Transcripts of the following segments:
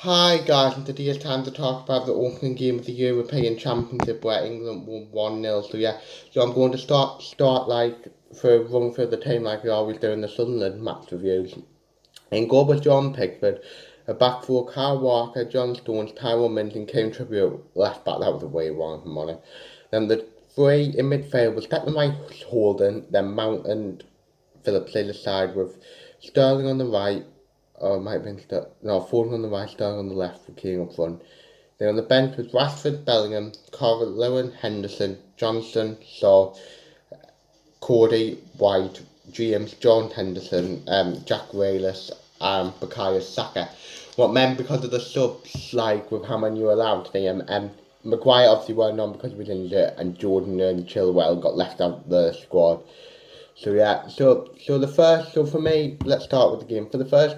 Hi guys, and today it's time to talk about the opening game of the European Championship where England won 1-0. So I'm going to start like for run through the team like we always do in the Sunderland match reviews. In goal was John Pickford, a back four Kyle Walker, John Stones, Tyrone Mings and Kane Trippier left back. That was a way wrong from money. Then the three in midfield was Declan Rice Holden, then Mount and Phillips either side with Sterling on the right, or it might have been Foden on the right, Sterling on the left with King up front. Then on the bench was Rashford, Bellingham, Carver, Lewin, Henderson, Johnson, Shaw, Cody, White, James, John Henderson, Jack Grealish, and Bukayo Saka. What meant because of the subs, like with how many you were allowed, Maguire obviously weren't on because he was injured, and Jordan and Chilwell got left out of the squad. So for me, let's start with the game. For the first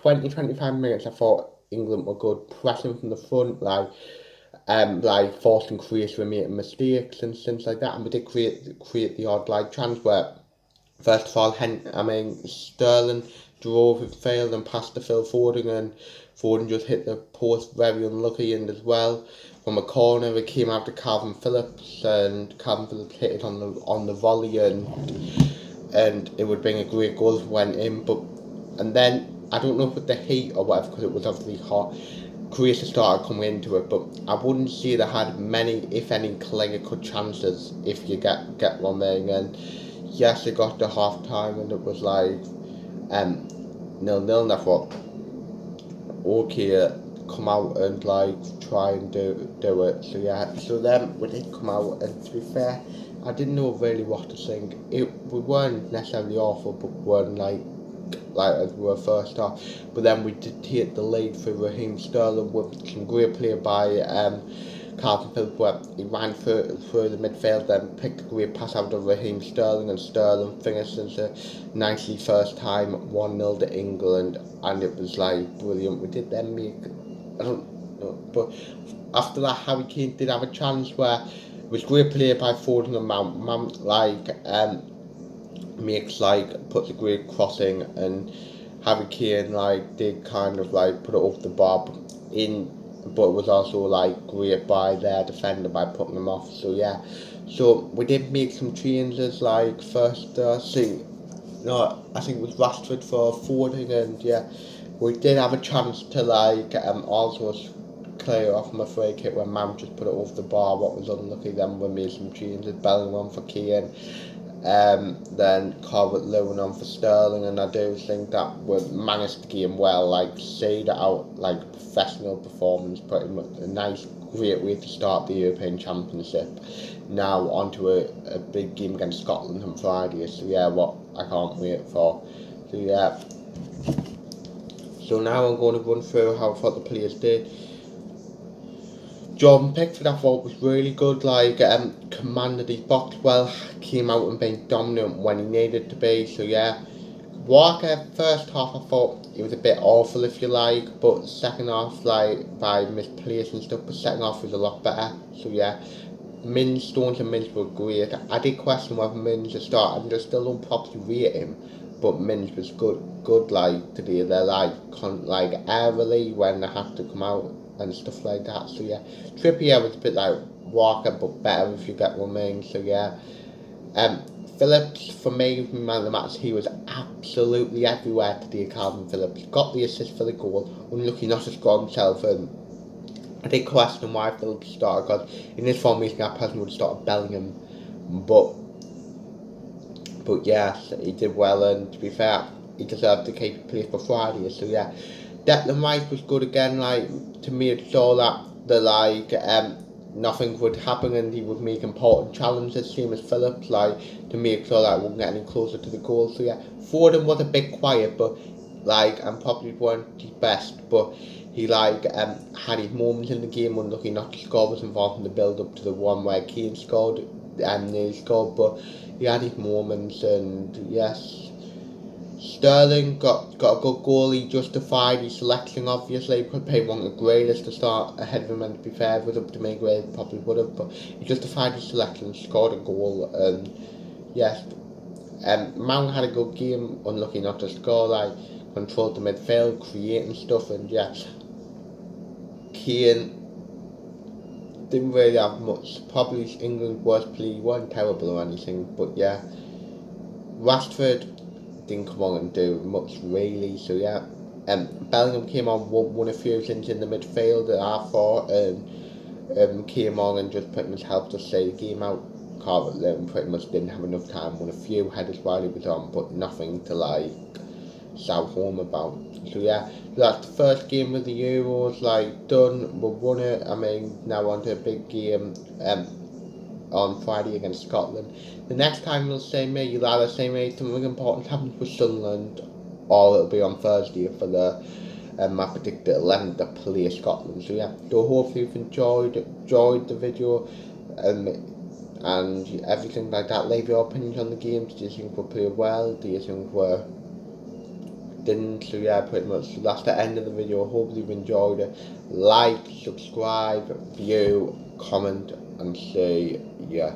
20-25 minutes, I thought England were good, pressing from the front, like forcing Croatia and making mistakes and things like that. And we did create the odd like chance where, first of all, Sterling drove and failed and passed to Phil Foden, and Foden just hit the post very unlucky, and as well from a corner it came out to Calvin Phillips, and Calvin Phillips hit it on the volley, and it would bring a great goal if it went in. And then I don't know if with the heat or whatever, because it was obviously hot, Croatia started coming into it, but I wouldn't say they had many, if any, clear cut chances. If you get one thing, and yes, they got to half time, and it was like 0-0, and I thought, okay, come out and like try and do it. So then we did come out, and to be fair, I didn't know really what to think. We weren't necessarily awful, but we weren't like as we were first off. But then we did take the lead through Raheem Sterling with some great play by Calvin Phillips, where he ran through the midfield, then picked a great pass out of Raheem Sterling, and Sterling finished as a nicely first time 1-0 to England, and it was like brilliant. We did then make, I don't know, but after that Harry Kane did have a chance where it was great play by Foden and Mount makes like puts a great crossing, and Harry Kane like did kind of like put it off the bar in, but it was also like great by their defender by putting them off. So we did make some changes like first I think it was Rashford for Foden, and we did have a chance to also clear off from a free kick when Mount just put it off the bar. What was unlucky, then we made some changes. Bellingham for Kane, then Calvert Lewin on for Sterling, and I do think that we managed the game well, like stayed out like professional performance, pretty much a nice, great way to start the European Championship. Now onto a big game against Scotland on Friday. What I can't wait for. So yeah, so now I'm going to run through how I thought the players did. Jordan Pickford, I thought was really good, commanded his box well, came out and being dominant when he needed to be. Walker, first half I thought he was a bit awful if you like, but second half by misplays and stuff, but second half was a lot better. Stones and Mins were great. I did question whether Mins should start, and I still don't properly rate him, but Mins was good today. They're early when they have to come out and stuff like that. Trippier was a bit like Walker, but better if you get what I mean. Phillips, for me, was man of the match. He was absolutely everywhere today, Calvin Phillips. Got the assist for the goal, unlucky not to score himself, and I did question why Phillips started, because in this formation I personally would have started Bellingham, but yes, he did well, and to be fair, he deserved to keep the place for Friday. Declan Rice was good again. To me, it saw that nothing would happen, and he would make important challenges, same as Phillips. To me, it saw that it wouldn't get any closer to the goal. Foden was a bit quiet, but and probably weren't his best, but he had his moments in the game. Unlucky not to score, was involved in the build up to the one where Kane scored and they scored, but he had his moments, and yes, Sterling got a good goal. He justified his selection, obviously. He could pay one of Grealish to start ahead of him, and to be fair, if it was up to me, Grealish probably would have, but he justified his selection, scored a goal, and yes, Mount had a good game, unlucky not to score, controlled the midfield, creating stuff, and yes, Kane didn't really have much. Probably England's worst play. He wasn't terrible or anything, but yeah, Rashford didn't come on and do much really. So yeah, Bellingham came on, won a few things in the midfield at I thought, and came on and just pretty much helped us stay the game out. Carver pretty much didn't have enough time. Won a few headers while he was on, but nothing to like shout home about. So yeah, that's the first game of the Euros, like done. We won it. I mean, now on to a big game on Friday against Scotland. The next time you'll either say me something important happens with Sunderland, or it'll be on Thursday for the I predict the 11th to play Scotland. So yeah, so hopefully you've enjoyed the video and everything like that. Leave your opinions on the games. Do you think we'll play well? Do you think we're didn't? So yeah, pretty much that's the end of the video. Hopefully you've enjoyed it. Like, subscribe, view, comment, and say yeah.